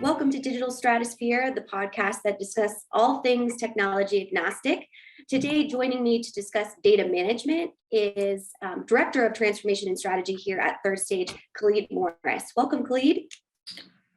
Welcome to Digital Stratosphere, the podcast that discusses all things technology agnostic. Today, joining me to discuss data management is Director of Transformation and Strategy here at Third Stage, Khalid Morris. Welcome, Khalid.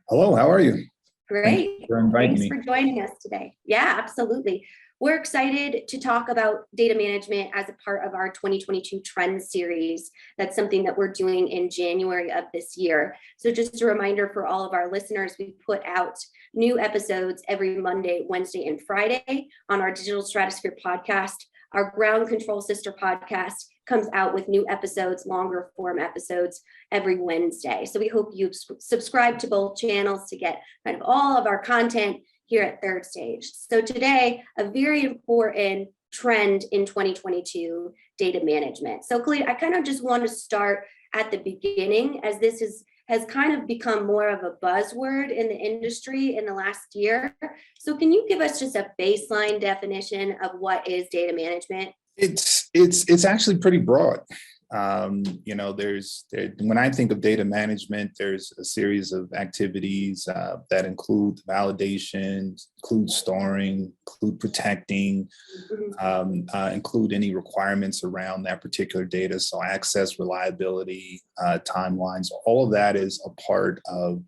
Hello, how are you? Great. Thanks for joining us today. Yeah, absolutely. We're excited to talk about data management as a part of our 2022 Trends series. That's something that we're doing in January of this year. So just a reminder for all of our listeners, we put out new episodes every Monday, Wednesday, and Friday on our Digital Stratosphere podcast. Our Ground Control sister podcast comes out with new episodes, longer form episodes every Wednesday. So we hope you subscribe to both channels to get kind of all of our content here at Third Stage. So today, a very important trend in 2022, data management. So Khalid, I kind of just want to start at the beginning, as this has kind of become more of a buzzword in the industry in the last year. So can you give us just a baseline definition of what is data management? It's actually pretty broad. When I think of data management, there's a series of activities that include validation, include storing, include protecting, include any requirements around that particular data. So access, reliability, timelines, all of that is a part of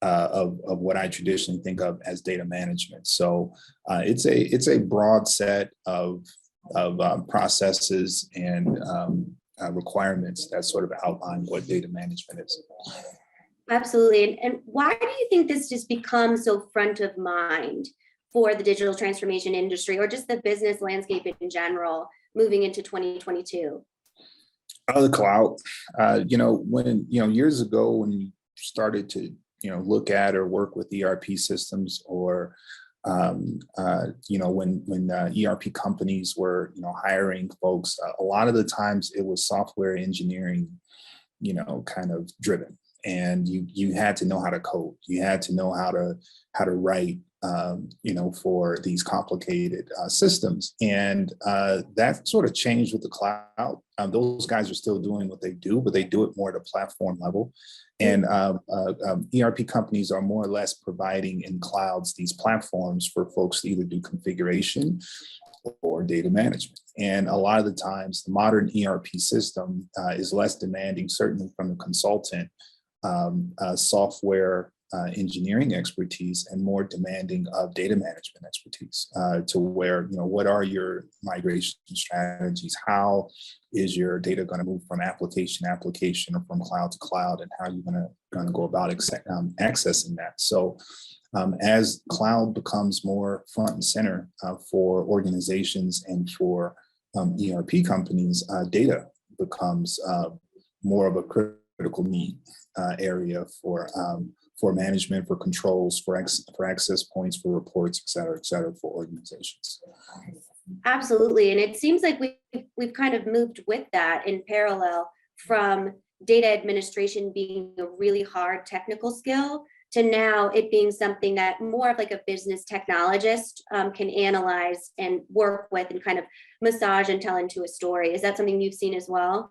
what I traditionally think of as data management. So it's a broad set of processes and requirements that sort of outline what data management is. Absolutely. And why do you think this just becomes so front of mind for the digital transformation industry, or just the business landscape in general, moving into 2022? The cloud. Years ago, when you started to look at or work with ERP systems, or when ERP companies were hiring folks, a lot of the times it was software engineering kind of driven, and you had to know how to code, you had to know how to write for these complicated systems. And that sort of changed with the cloud. Those guys are still doing what they do, but they do it more at a platform level. And ERP companies are more or less providing in clouds these platforms for folks to either do configuration or data management. And a lot of the times, the modern ERP system is less demanding, certainly from the consultant, software engineering expertise, and more demanding of data management expertise, to where, what are your migration strategies? How is your data going to move from application to application, or from cloud to cloud, and how are you going to go about accessing that? So as cloud becomes more front and center for organizations and for ERP companies, data becomes more of a critical need area for management, for controls, for access points, for reports, et cetera, for organizations. Absolutely. And it seems like we've kind of moved with that in parallel, from data administration being a really hard technical skill to now it being something that more of like a business technologist can analyze and work with and kind of massage and tell into a story. Is that something you've seen as well?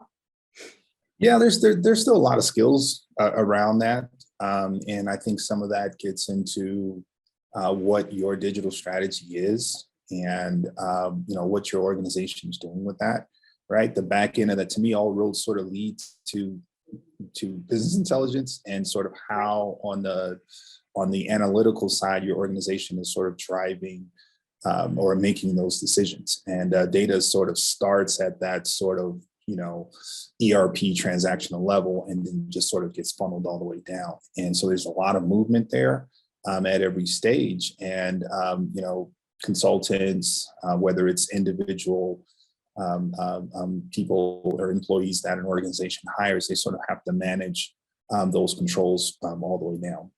Yeah, there's still a lot of skills around that. And I think some of that gets into what your digital strategy is, and what your organization is doing with that, right? The back end of that, to me, all roads sort of lead to business intelligence, and sort of how on the analytical side your organization is sort of driving or making those decisions. And data sort of starts at that sort of ERP transactional level, and then just sort of gets funneled all the way down. And so there's a lot of movement there at every stage. And, consultants, whether it's individual people or employees that an organization hires, they sort of have to manage those controls all the way down.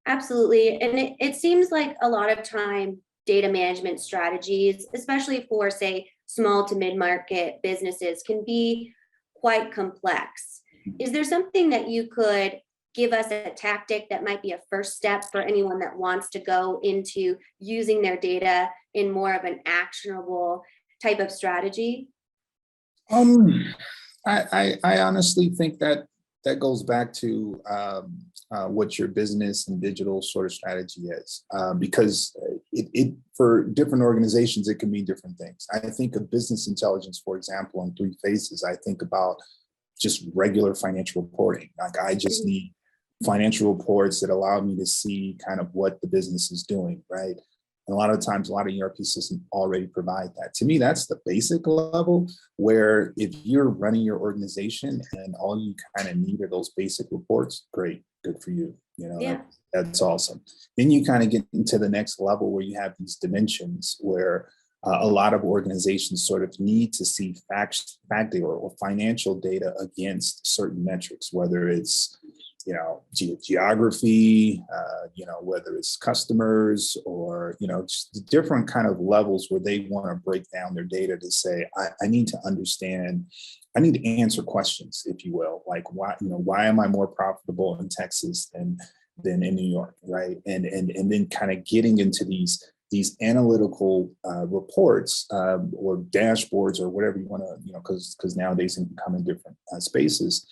Absolutely. And it seems like a lot of time data management strategies, especially for, say, small to mid-market businesses, can be quite complex. Is there something that you could give us a tactic that might be a first step for anyone that wants to go into using their data in more of an actionable type of strategy? I honestly think that goes back to what your business and digital sort of strategy is, because it for different organizations, it can mean different things. I think of business intelligence, for example, in three phases. I think about just regular financial reporting. Like I just need financial reports that allow me to see kind of what the business is doing, right? And a lot of times, a lot of ERP systems already provide that. To me, that's the basic level where if you're running your organization and all you kind of need are those basic reports, great, good for you. You know, Yeah. that's awesome. Then you kind of get into the next level where you have these dimensions where a lot of organizations sort of need to see fact data or financial data against certain metrics, whether it's geography, whether it's customers or, just different kind of levels where they want to break down their data to say, I need to understand, I need to answer questions, if you will, like why am I more profitable in Texas than in New York, right? And then kind of getting into these analytical reports or dashboards or whatever you want to, because nowadays it can come in different spaces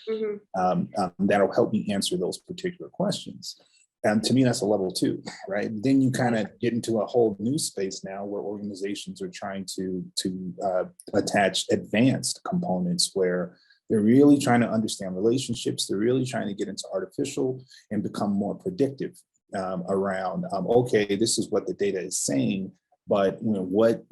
that'll help me answer those particular questions. And to me, that's a level 2, right? Then you kind of get into a whole new space now where organizations are trying to attach advanced components where they're really trying to understand relationships. They're really trying to get into artificial and become more predictive around, okay, this is what the data is saying, but what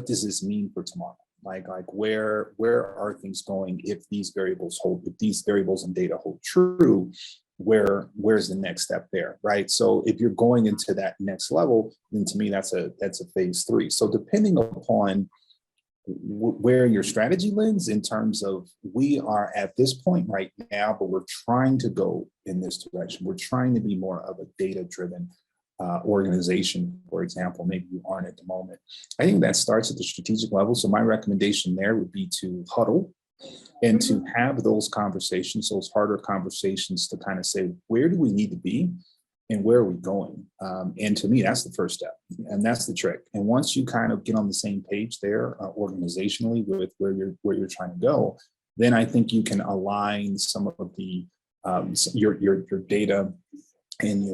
does this mean for tomorrow? Like where are things going if these variables and data hold true? Where's the next step there, right? So if you're going into that next level, then to me that's a phase 3. So depending upon where your strategy lands in terms of, we are at this point right now, but we're trying to go in this direction. We're trying to be more of a data-driven organization, for example. Maybe you aren't at the moment. I think that starts at the strategic level. So my recommendation there would be to huddle and to have those conversations, those harder conversations, to kind of say, where do we need to be and where are we going? And to me, that's the first step, and that's the trick. And once you kind of get on the same page there organizationally with where you're trying to go, then I think you can align some of the your data and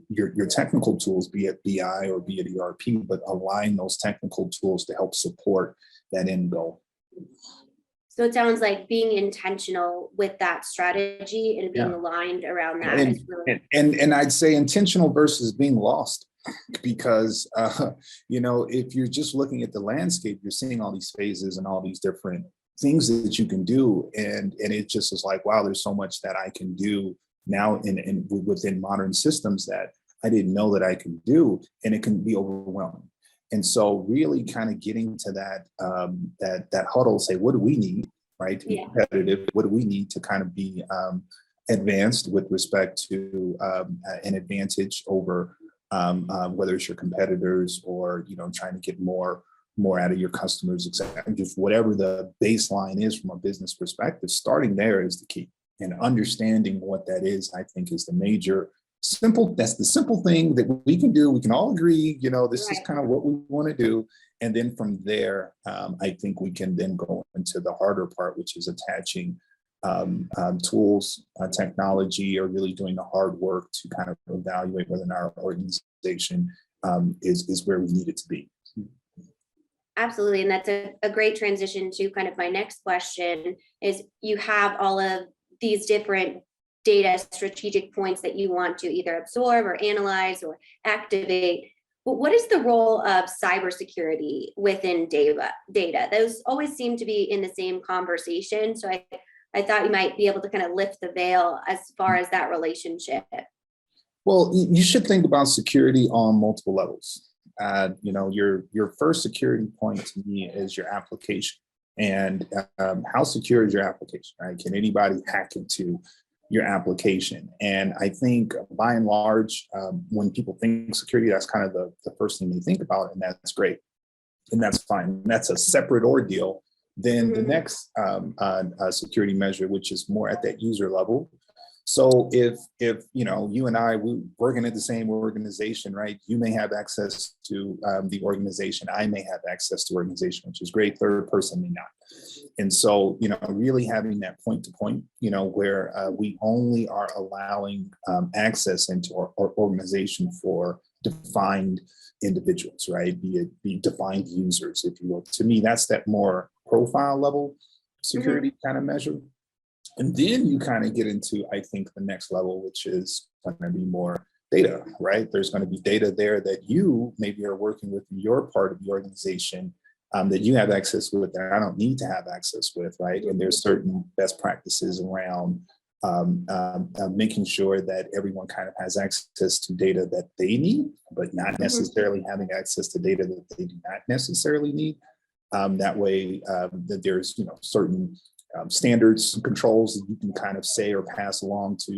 your technical tools, be it BI or be it ERP, but align those technical tools to help support that end goal. So it sounds like being intentional with that strategy and being aligned around that is really. And I'd say intentional versus being lost, because if you're just looking at the landscape, you're seeing all these phases and all these different things that you can do, and it just is like, wow, there's so much that I can do now within modern systems that I didn't know that I could do, and it can be overwhelming. And so really kind of getting to that huddle, say, what do we need, right, to be competitive? What do we need to kind of be advanced with respect to an advantage over whether it's your competitors or, trying to get more out of your customers, exactly, just whatever the baseline is from a business perspective. Starting there is the key, and understanding what that is, I think, is the major that's the simple thing that we can do. We can all agree, this is kind of what we want to do. And then from there, I think we can then go into the harder part, which is attaching tools, technology, or really doing the hard work to kind of evaluate whether our organization is where we need it to be. Absolutely. And that's a great transition to kind of my next question is, you have all of these different data strategic points that you want to either absorb or analyze or activate. But what is the role of cybersecurity within data? Those always seem to be in the same conversation. So I thought you might be able to kind of lift the veil as far as that relationship. Well, you should think about security on multiple levels. Your first security point to me is your application. And how secure is your application, right? Can anybody hack into your application? And I think by and large, when people think security, that's kind of the first thing they think about, and that's great. And that's fine. That's a separate ordeal than the next security measure, which is more at that user level. So if you and I, we working at the same organization, right? You may have access to the organization. I may have access to organization, which is great. Third person may not. And so, really having that point to point, where we only are allowing access into our organization for defined individuals, right? Be defined users, if you will. To me, that's that more profile level security kind of measure. And then you kind of get into, I think, the next level, which is going to be more data, right? There's going to be data there that you maybe are working with in your part of the organization that you have access with that I don't need to have access with, right? And there's certain best practices around making sure that everyone kind of has access to data that they need, but not necessarily having access to data that they do not necessarily need. That way, that there's certain standards and controls that you can kind of say or pass along to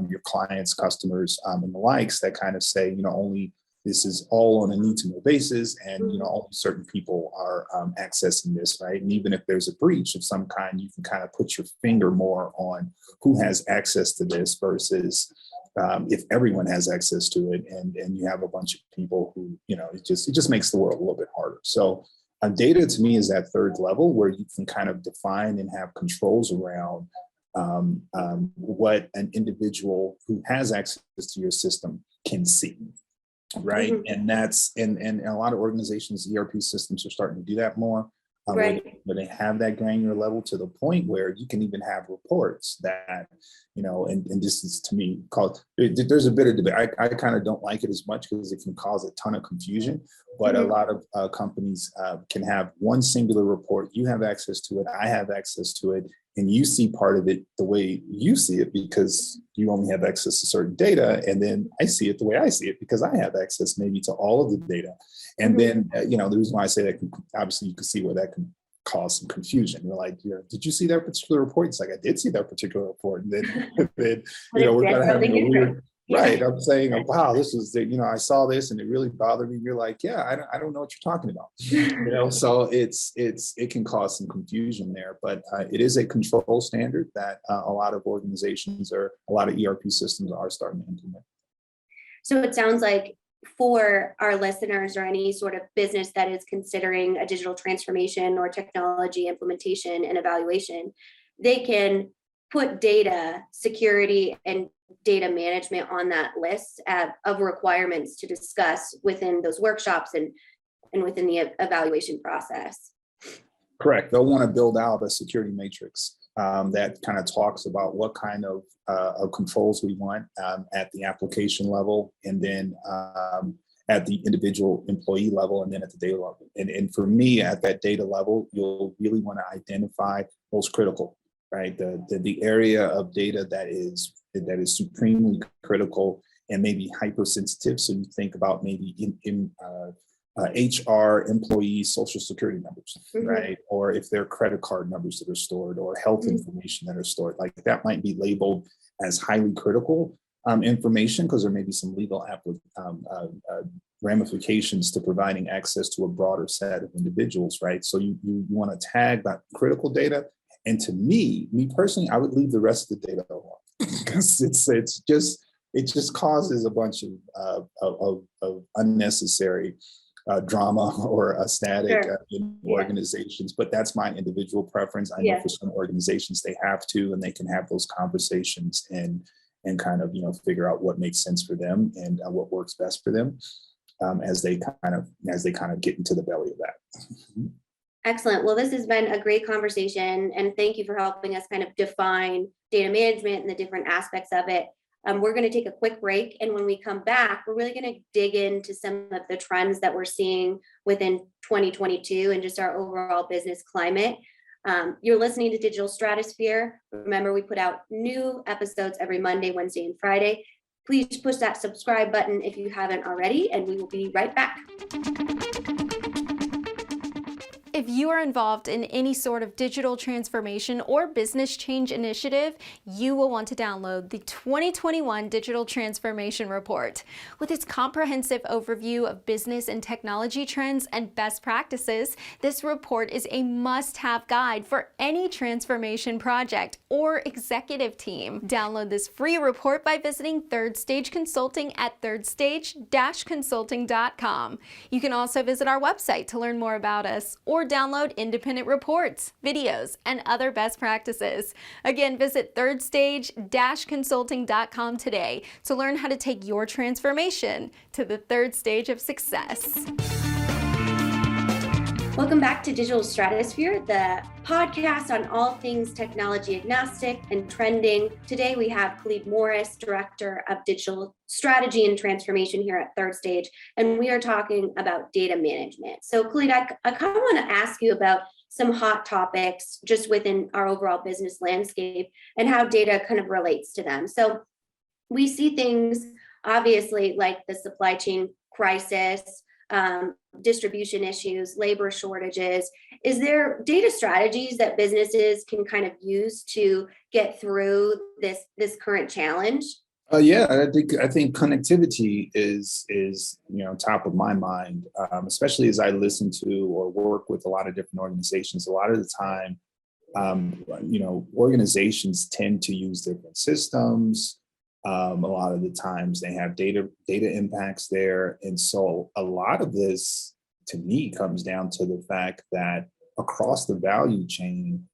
your clients, customers, and the likes that kind of say, only this is all on a need to know basis, and only certain people are accessing this, right? And even if there's a breach of some kind, you can kind of put your finger more on who has access to this versus if everyone has access to it, and you have a bunch of people who, it just makes the world a little bit harder. So data to me is that third level where you can kind of define and have controls around what an individual who has access to your system can see, right? And that's and a lot of organizations, ERP systems are starting to do that more. Right. Where they have that granular level to the point where you can even have reports that, and this is to me called, there's a bit of debate. I kind of don't like it as much because it can cause a ton of confusion, but a lot of companies can have one singular report. You have access to it, I have access to it, and you see part of it the way you see it because you only have access to certain data, and then I see it the way I see it because I have access maybe to all of the data. And then, the reason why I say that, obviously you can see where that can cause some confusion. You're like, did you see that particular report? It's like, I did see that particular report. And then, we're kind of having a weird, right. I'm saying, wow, this is, I saw this and it really bothered me. You're like, yeah, I don't know what you're talking about. So it can cause some confusion there, but it is a control standard that a lot of organizations or a lot of ERP systems are starting to implement. So it sounds like for our listeners or any sort of business that is considering a digital transformation or technology implementation and evaluation, they can put data security and data management on that list of requirements to discuss within those workshops and within the evaluation process. Correct. They'll want to build out a security matrix that kind of talks about what kind of controls we want at the application level, and then at the individual employee level, and then at the data level. And for me, at that data level, you'll really want to identify most critical, right? The area of data that is supremely critical and maybe hypersensitive. So you think about maybe in HR employees' social security numbers, right? Or if they're credit card numbers that are stored, or health information that are stored, like that might be labeled as highly critical information because there may be some legal ramifications to providing access to a broader set of individuals, right? So you want to tag that critical data. And to me personally, I would leave the rest of the data alone because it just causes a bunch of unnecessary drama or a static in organizations. But that's my individual preference. I know for some organizations they have to, and they can have those conversations and kind of figure out what makes sense for them and what works best for them as they kind of get into the belly of that. Excellent. Well, this has been a great conversation, and thank you for helping us kind of define data management and the different aspects of it. We're going to take a quick break, and when we come back, we're really going to dig into some of the trends that we're seeing within 2022 and just our overall business climate. You're listening to Digital Stratosphere. Remember, we put out new episodes every Monday, Wednesday, and Friday. Please push that subscribe button if you haven't already, and we will be right back. If you are involved in any sort of digital transformation or business change initiative, you will want to download the 2021 Digital Transformation Report. With its comprehensive overview of business and technology trends and best practices, this report is a must-have guide for any transformation project or executive team. Download this free report by visiting Third Stage Consulting at thirdstage-consulting.com. You can also visit our website to learn more about us or download independent reports, videos, and other best practices. Again, visit thirdstage-consulting.com today to learn how to take your transformation to the third stage of success. Welcome back to Digital Stratosphere, the podcast on all things technology agnostic and trending. Today we have Khalid Morris, Director of Digital Strategy and Transformation here at Third Stage, and we are talking about data management. So Khalid, I kind of want to ask you about some hot topics just within our overall business landscape and how data kind of relates to them. So we see things obviously like the supply chain crisis, distribution issues, labor shortages. Is there data strategies that businesses can kind of use to get through this current challenge? Yeah, I think connectivity is top of my mind, especially as I listen to or work with a lot of different organizations. A lot of the time, organizations tend to use different systems. A lot of the times they have data impacts there. And so a lot of this, to me, comes down to the fact that across the value chain,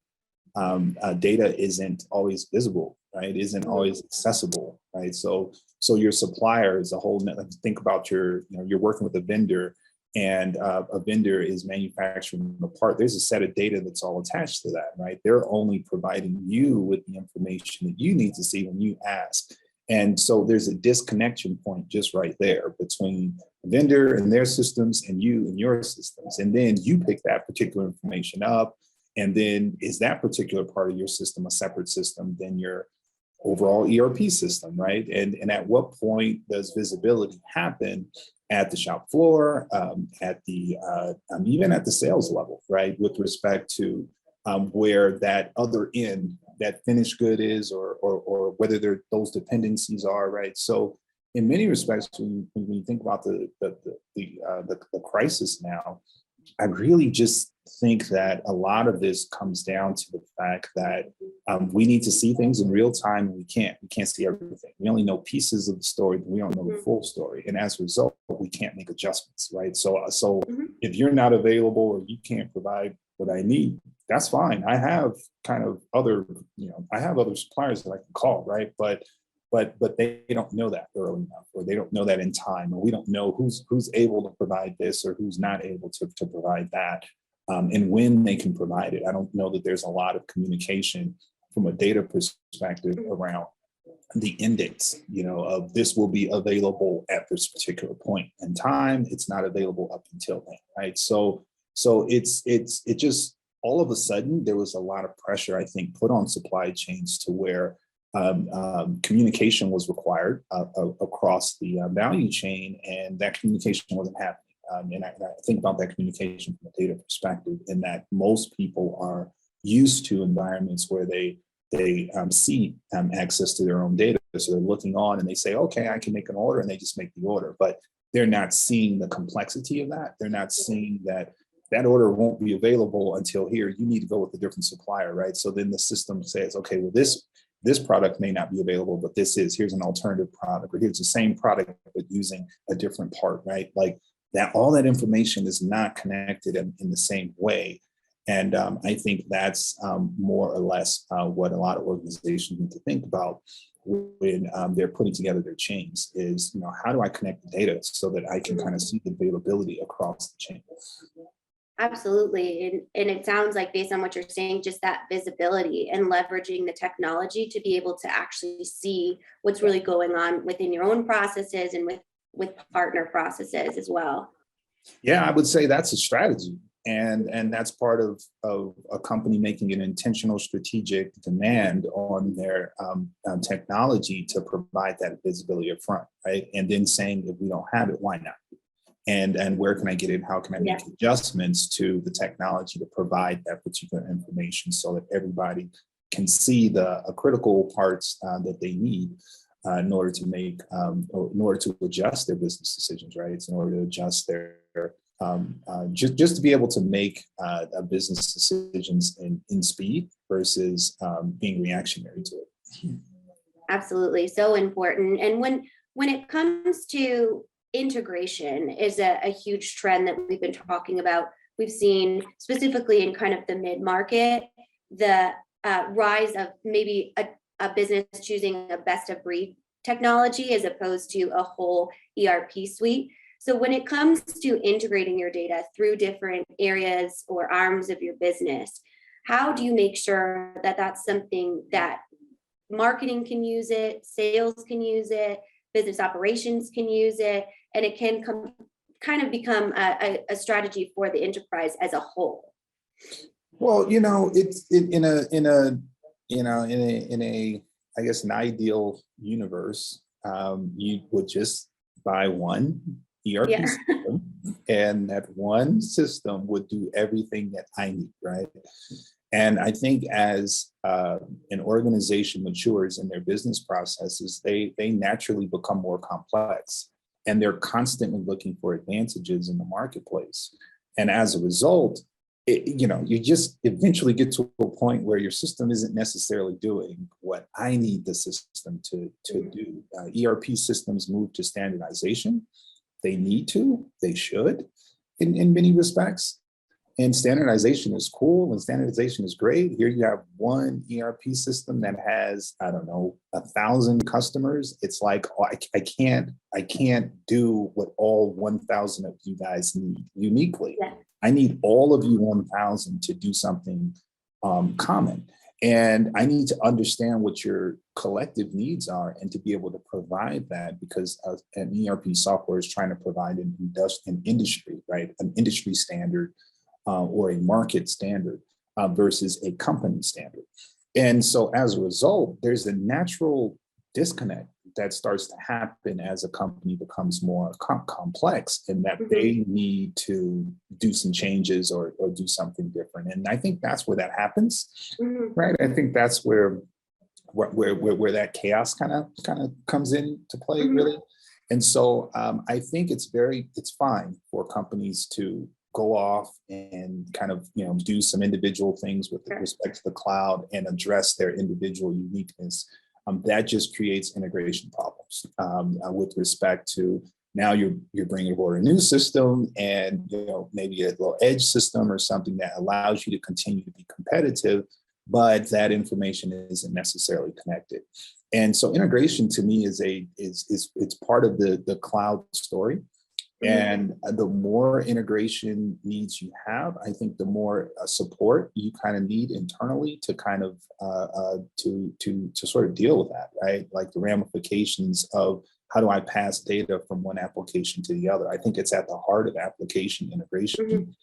data isn't always visible, right? Isn't always accessible, right? So your supplier is a whole, think about you're working with a vendor and a vendor is manufacturing a part. There's a set of data that's all attached to that, right? They're only providing you with the information that you need to see when you ask. And so there's a disconnection point just right there between the vendor and their systems and you and your systems. And then you pick that particular information up. And then is that particular part of your system a separate system than your overall ERP system, right? And at what point does visibility happen at the shop floor, at the even at the sales level, right? With respect to where that other end, that finished good is, or whether those dependencies are, right? So in many respects, when you think about the crisis now, I really just think that a lot of this comes down to the fact that we need to see things in real time, and we can't see everything. We only know pieces of the story, but we don't know the full story. And as a result, we can't make adjustments, right? So if you're not available or you can't provide what I need, that's fine. I have kind of other suppliers that I can call, right? But they don't know that early enough, or they don't know that in time, or we don't know who's able to provide this or who's not able to provide that, and when they can provide it. I don't know that there's a lot of communication from a data perspective around the end dates, of this will be available at this particular point in time. It's not available up until then, right? So it just, all of a sudden, there was a lot of pressure, I think, put on supply chains to where communication was required across the value chain, and that communication wasn't happening. And I think about that communication from a data perspective, in that most people are used to environments where they see access to their own data. So they're looking on and they say, okay, I can make an order, and they just make the order. But they're not seeing the complexity of that. They're not seeing that order won't be available until here. You need to go with a different supplier, right? So then the system says, okay, well, this product may not be available, but here's an alternative product, or here's the same product but using a different part, right? Like that, all that information is not connected in the same way. And I think that's more or less what a lot of organizations need to think about when they're putting together their chains is, how do I connect the data so that I can kind of see the availability across the chain? Absolutely. And it sounds like, based on what you're saying, just that visibility and leveraging the technology to be able to actually see what's really going on within your own processes and with partner processes as well. Yeah, I would say that's a strategy. And that's part of a company making an intentional strategic demand on their technology to provide that visibility up front, right? And then saying, if we don't have it, why not? and where can I get it? How can I make adjustments to the technology to provide that particular information so that everybody can see the critical parts that they need in order to make, or in order to adjust their business decisions, right? It's in order to adjust their, just to be able to make business decisions in speed versus being reactionary to it. Absolutely, so important. And when it comes to integration is a huge trend that we've been talking about. We've seen specifically in kind of the mid-market, the rise of maybe a business choosing a best of breed technology as opposed to a whole ERP suite. So when it comes to integrating your data through different areas or arms of your business, how do you make sure that that's something that marketing can use it, sales can use it, business operations can use it, and it can kind of become a strategy for the enterprise as a whole? Well, it's in a I guess an ideal universe, you would just buy one ERP system, and that one system would do everything that I need, right? And I think as an organization matures in their business processes, they naturally become more complex, and they're constantly looking for advantages in the marketplace. And as a result, you just eventually get to a point where your system isn't necessarily doing what I need the system to do. ERP systems move to standardization. They need to, they should, in many respects. And standardization is cool and standardization is great. Here you have one ERP system that has, 1,000 customers. It's like, oh, I can't do what all 1,000 of you guys need uniquely. Yeah. I need all of you 1,000 to do something common. And I need to understand what your collective needs are and to be able to provide that, because an ERP software is trying to provide an industry, right? An industry standard or a market standard versus a company standard. And so as a result, there's a natural disconnect that starts to happen as a company becomes more complex, and that they need to do some changes or do something different. And I think that's where that happens, right? I think that's where that chaos kind of comes into play, really. And so I think it's fine for companies to go off and kind of do some individual things with respect to the cloud and address their individual uniqueness. That just creates integration problems with respect to, now you're bringing aboard a new system and maybe a little edge system or something that allows you to continue to be competitive, but that information isn't necessarily connected. And so integration to me is it's part of the cloud story. And the more integration needs you have, I think the more support you kind of need internally to kind of to sort of deal with that, right? Like the ramifications of how do I pass data from one application to the other? I think it's at the heart of application integration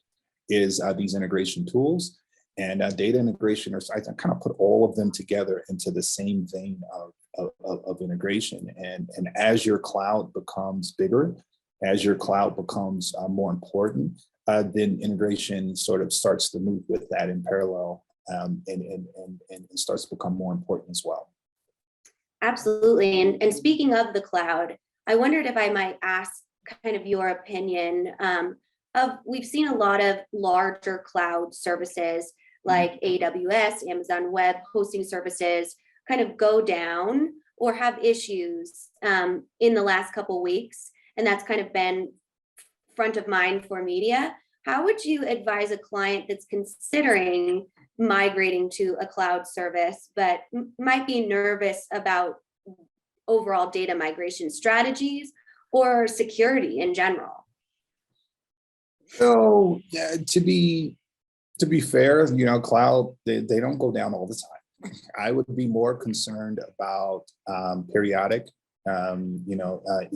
is these integration tools, and data integration, or I kind of put all of them together into the same vein of integration. And as your cloud becomes bigger, as your cloud becomes more important, then integration sort of starts to move with that in parallel, and starts to become more important as well. Absolutely. And speaking of the cloud, I wondered if I might ask kind of your opinion we've seen a lot of larger cloud services like AWS, Amazon Web Hosting Services kind of go down or have issues in the last couple of weeks. And that's kind of been front of mind for media. How would you advise a client that's considering migrating to a cloud service, but might be nervous about overall data migration strategies or security in general? So to be fair, cloud, they don't go down all the time. I would be more concerned about periodic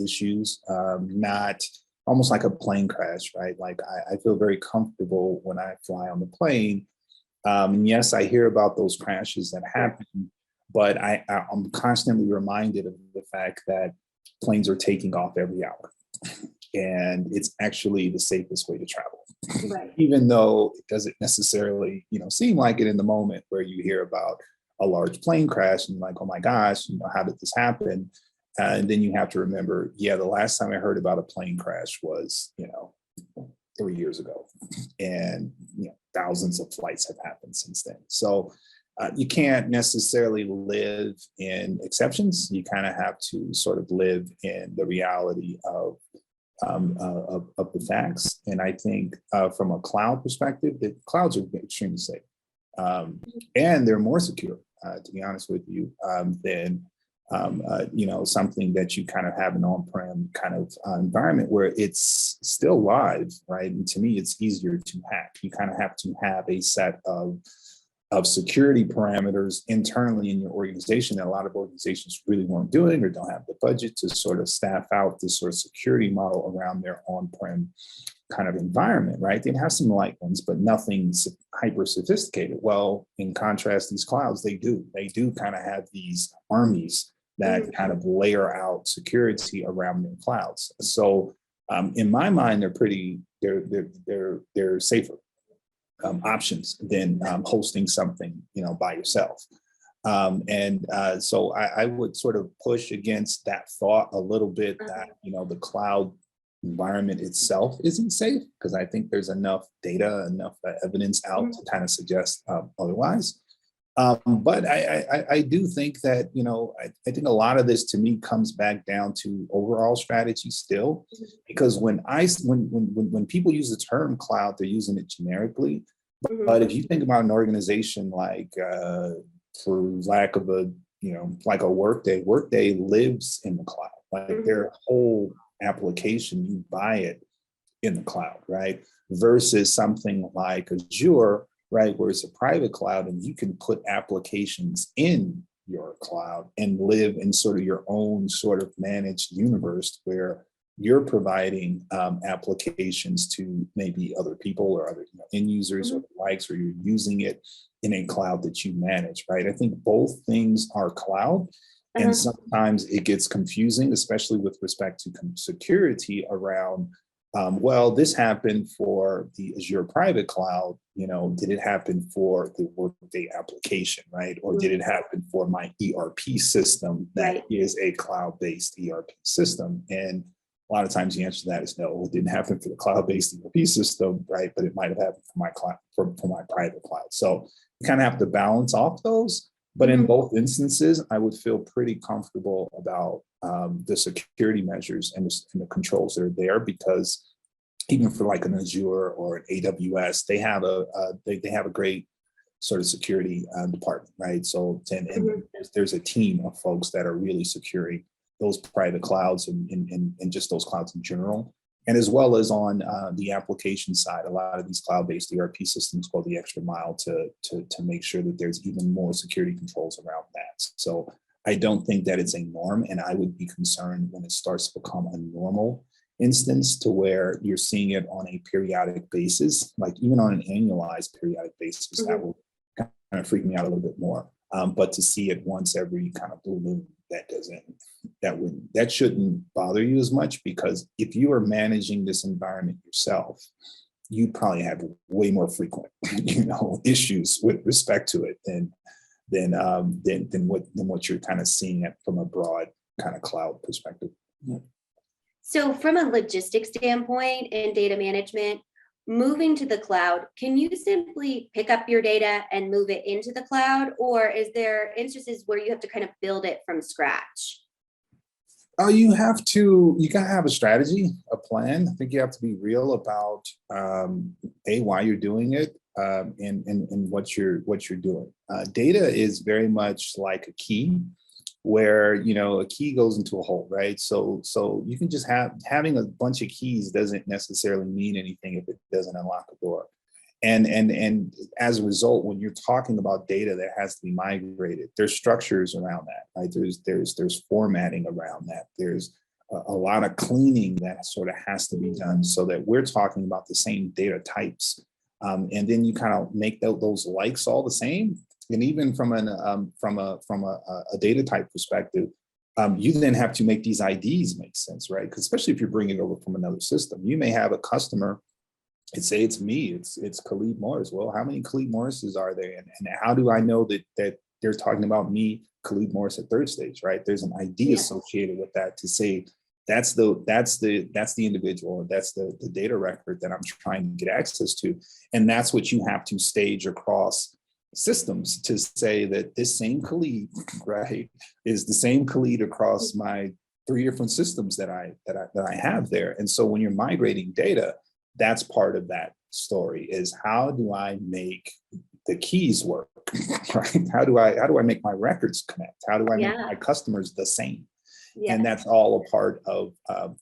issues, not almost like a plane crash, right? Like I feel very comfortable when I fly on the plane. And yes, I hear about those crashes that happen, but I'm constantly reminded of the fact that planes are taking off every hour. and it's actually the safest way to travel. Right. Even though it doesn't necessarily, seem like it in the moment where you hear about a large plane crash and you're like, oh my gosh, how did this happen? And then you have to remember, the last time I heard about a plane crash was, 3 years ago, and thousands of flights have happened since then. So you can't necessarily live in exceptions. You kind of have to sort of live in the reality of the facts. And I think from a cloud perspective, the clouds are extremely safe, and they're more secure, to be honest with you, than something that you kind of have an on-prem kind of environment where it's still live, right? And to me, it's easier to hack. You kind of have to have a set of security parameters internally in your organization that a lot of organizations really weren't doing or don't have the budget to sort of staff out this sort of security model around their on-prem kind of environment, right? They'd have some light ones, but nothing hyper sophisticated. Well, in contrast, these clouds, they do kind of have these armies that kind of layer out security around their clouds. So in my mind, they're safer options than hosting something, by yourself. So I would sort of push against that thought a little bit that, the cloud environment itself isn't safe, because I think there's enough data, enough evidence out to kind of suggest otherwise. But I do think that, I think a lot of this to me comes back down to overall strategy still, because when people use the term cloud, they're using it generically. But if you think about an organization like, for lack of a, like a Workday lives in the cloud, like their whole application, you buy it in the cloud, right? Versus something like Azure, right, where it's a private cloud and you can put applications in your cloud and live in sort of your own sort of managed universe where you're providing applications to maybe other people or other end users or the likes, or you're using it in a cloud that you manage, right? I think both things are cloud. And sometimes it gets confusing, especially with respect to security around, well, this happened for the Azure private cloud, did it happen for the Workday application, right? Or did it happen for my ERP system that is a cloud-based ERP system? And a lot of times the answer to that is no, it didn't happen for the cloud-based ERP system, right? But it might have happened for my cloud, for my private cloud. So you kind of have to balance off those. But in both instances, I would feel pretty comfortable about the security measures and the controls that are there, because even for like an Azure or an AWS, they have a great sort of security department, right? So and there's a team of folks that are really securing those private clouds and just those clouds in general. And as well as on the application side, a lot of these cloud-based ERP systems go the extra mile to make sure that there's even more security controls around that. So I don't think that it's a norm, and I would be concerned when it starts to become a normal instance to where you're seeing it on a periodic basis, like even on an annualized periodic basis, that will kind of freak me out a little bit more. But to see it once every kind of blue moon, that shouldn't bother you as much, because if you are managing this environment yourself, you probably have way more frequent, issues with respect to it than what you're kind of seeing it from a broad kind of cloud perspective. So from a logistics standpoint and data management, moving to the cloud, can you simply pick up your data and move it into the cloud? Or is there instances where you have to kind of build it from scratch? You gotta have a strategy, a plan. I think you have to be real about why you're doing it, and what you're doing. Data is very much like a key, where a key goes into a hole, right? So you can just having a bunch of keys doesn't necessarily mean anything if it doesn't unlock a door. And as a result, when you're talking about data that has to be migrated, there's structures around that, right? There's formatting around that. There's a lot of cleaning that sort of has to be done so that we're talking about the same data types. And then you kind of make those likes all the same. And even from a data type perspective, You then have to make these IDs make sense, right? Because especially if you're bringing it over from another system, you may have a customer and say it's me, it's Khalid Morris. Well, how many Khalid Morrises are there, and how do I know that they're talking about me, Khalid Morris, at third stage, right? There's an ID associated with that to say that's the individual, that's the data record that I'm trying to get access to, and that's what you have to stage across systems to say that this same Khalid, right, is the same Khalid across my 3 different systems that I have there. And so when you're migrating data, that's part of that story, is how do I make the keys work, right? How do I make my records connect? How do I make my customers the same? And that's all a part of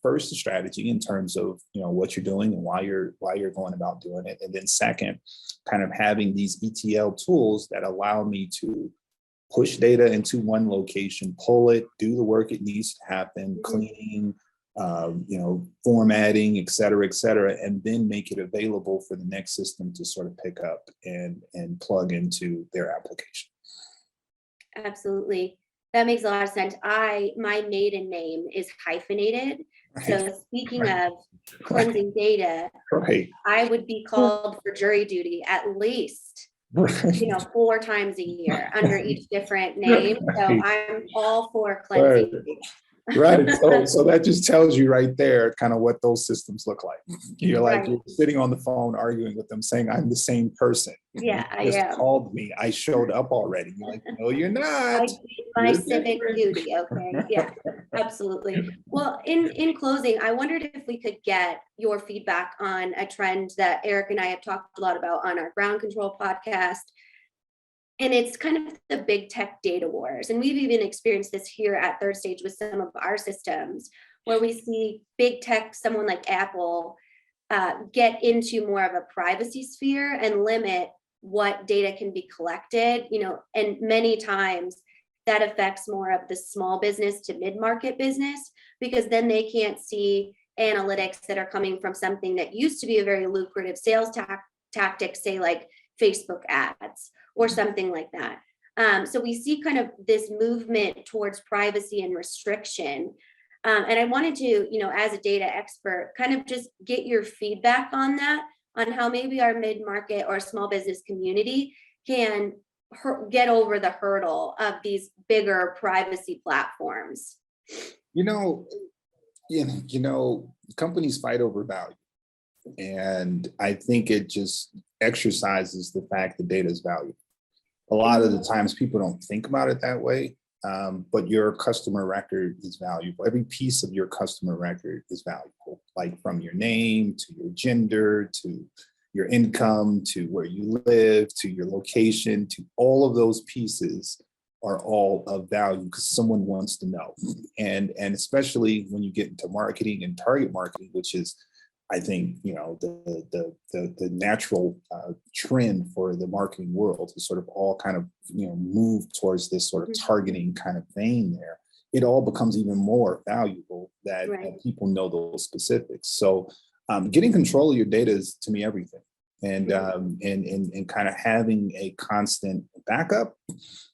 first, the strategy in terms of, you know, what you're doing and why you're going about doing it. And then second, kind of having these ETL tools that allow me to push data into one location, pull it, do the work it needs to happen, cleaning, you know, formatting, et cetera, and then make it available for the next system to sort of pick up and plug into their application. Absolutely. That makes a lot of sense. My maiden name is hyphenated. Right. So speaking of cleansing data, I would be called for jury duty at least, you know, 4 times a year under each different name. So I'm all for cleansing data. Right. So that just tells you right there kind of what those systems look like. You're like, you're sitting on the phone arguing with them saying, I'm the same person. Yeah, you just called me. I showed up already. You're like, no, you're not. I did my civic duty. Okay. Yeah, absolutely. Well, in closing, I wondered if we could get your feedback on a trend that Eric and I have talked a lot about on our Ground Control podcast. And it's kind of the big tech data wars. And we've even experienced this here at Third Stage with some of our systems, where we see big tech, someone like Apple, get into more of a privacy sphere and limit what data can be collected, you know, and many times that affects more of the small business to mid-market business, because then they can't see analytics that are coming from something that used to be a very lucrative sales tactic, say like Facebook ads or something like that. So we see kind of this movement towards privacy and restriction. And I wanted to, you know, as a data expert, kind of just get your feedback on that, on how maybe our mid-market or small business community can get over the hurdle of these bigger privacy platforms. You know, companies fight over value. And I think it just exercises the fact that data is valuable. A lot of the times people don't think about it that way, but your customer record is valuable. Every piece of your customer record is valuable, like from your name to your gender, to your income, to where you live, to your location, to all of those pieces are all of value because someone wants to know. And especially when you get into marketing and target marketing, which is, I think, you know, the natural trend for the marketing world to sort of all kind of, you know, move towards this sort of targeting kind of vein there. It all becomes even more valuable that people know those specifics. So getting control of your data is, to me, everything. And kind of having a constant backup,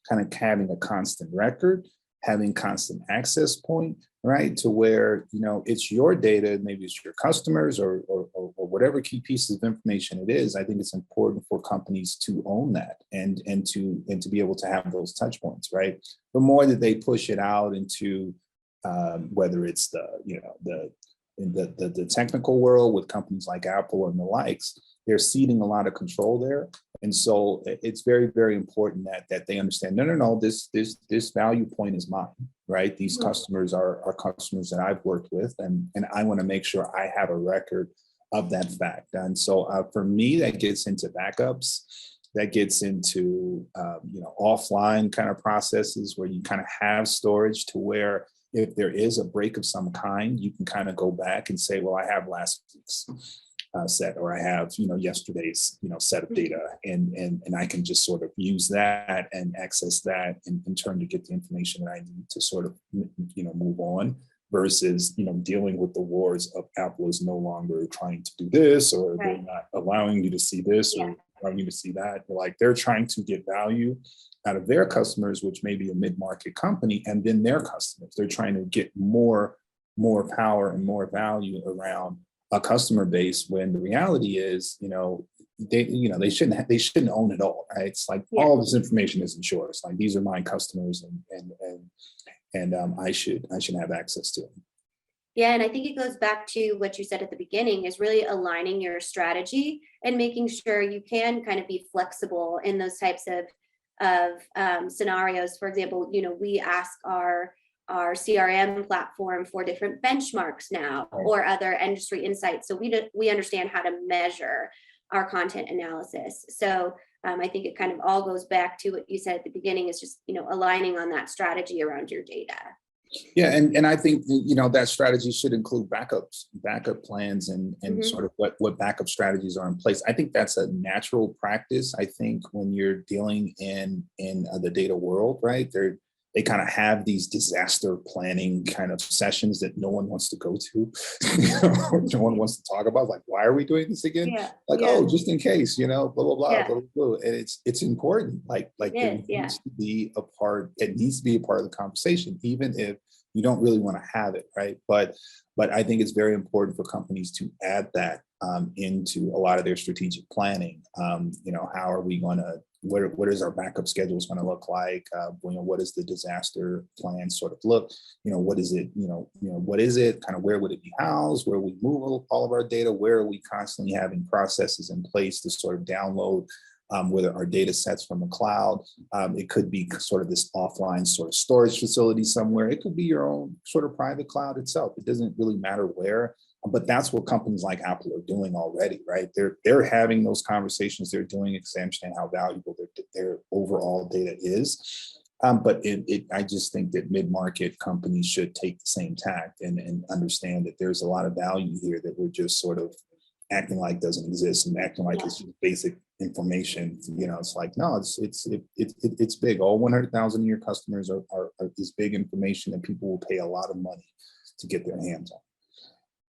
kind of having a constant record, having constant access point, right, to where, you know, it's your data, maybe it's your customers or whatever key pieces of information it is. I think it's important for companies to own that and to be able to have those touch points, right? The more that they push it out into whether it's the technical world with companies like Apple and the likes, they're ceding a lot of control there. And so it's very, very important that they understand, no, this value point is mine, right? These customers are customers that I've worked with, and I want to make sure I have a record of that fact. And so for me, that gets into backups, that gets into, offline kind of processes where you kind of have storage to where if there is a break of some kind, you can kind of go back and say, well, I have last week's set, or I have, yesterday's, set of data, and I can just sort of use that and access that in turn to get the information that I need to sort of, move on, versus, dealing with the wars of Apple is no longer trying to do this, or they're not allowing you to see this, or starting to see that. Like they're trying to get value out of their customers, which may be a mid-market company, and then their customers. They're trying to get more power and more value around a customer base, when the reality is, they shouldn't own it all, right? It's like all this information isn't yours. Like these are my customers, and I should have access to them. Yeah, and I think it goes back to what you said at the beginning, is really aligning your strategy and making sure you can kind of be flexible in those types of scenarios. For example, we ask our CRM platform for different benchmarks now, or other industry insights, so we understand how to measure our content analysis. So I think it kind of all goes back to what you said at the beginning, is just aligning on that strategy around your data. Yeah, and I think that strategy should include backup plans, and sort of what backup strategies are in place. I think that's a natural practice. I think when you're dealing in the data world, right, they kind of have these disaster planning kind of sessions that no one wants to go to. No one wants to talk about, like, why are we doing this again? Oh, just in case, blah, blah, blah, blah, blah. And it's important. Like it needs to be a part of the conversation, even if you don't really want to have it, right? But I think it's very important for companies to add that into a lot of their strategic planning. How are we going to, what is our backup schedules going to look like? What does the disaster plan sort of look? What is it? What is it? Kind of where would it be housed? Where we move all of our data? Where are we constantly having processes in place to sort of download whether our data sets from the cloud? It could be sort of this offline sort of storage facility somewhere. It could be your own sort of private cloud itself. It doesn't really matter where. But that's what companies like Apple are doing already, right? They're having those conversations. They're doing it because they understand how valuable their overall data is. But I just think that mid-market companies should take the same tact and understand that there's a lot of value here that we're just sort of acting like doesn't exist, and acting like it's just basic information. It's like, no, it's big. All 100,000 of your customers are this big information that people will pay a lot of money to get their hands on.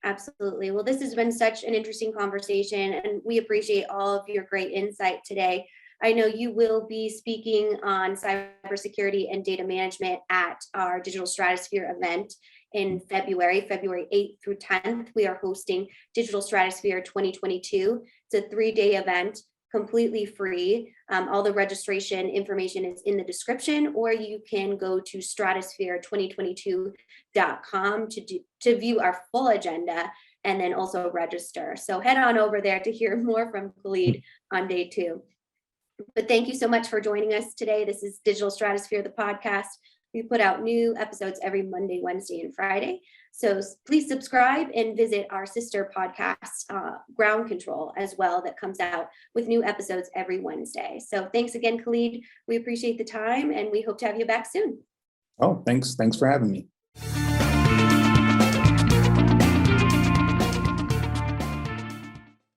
Absolutely. Well, this has been such an interesting conversation, and we appreciate all of your great insight today. I know you will be speaking on cybersecurity and data management at our Digital Stratosphere event in February 8th through 10th. We are hosting Digital Stratosphere 2022. It's a 3-day event, completely free. All the registration information is in the description, or you can go to stratosphere2022.com to view our full agenda and then also register. So head on over there to hear more from Khalid on day 2. But thank you so much for joining us today. This is Digital Stratosphere, the podcast. We put out new episodes every Monday, Wednesday, and Friday. So please subscribe and visit our sister podcast, Ground Control, as well, that comes out with new episodes every Wednesday. So thanks again, Khalid. We appreciate the time, and we hope to have you back soon. Oh, thanks for having me.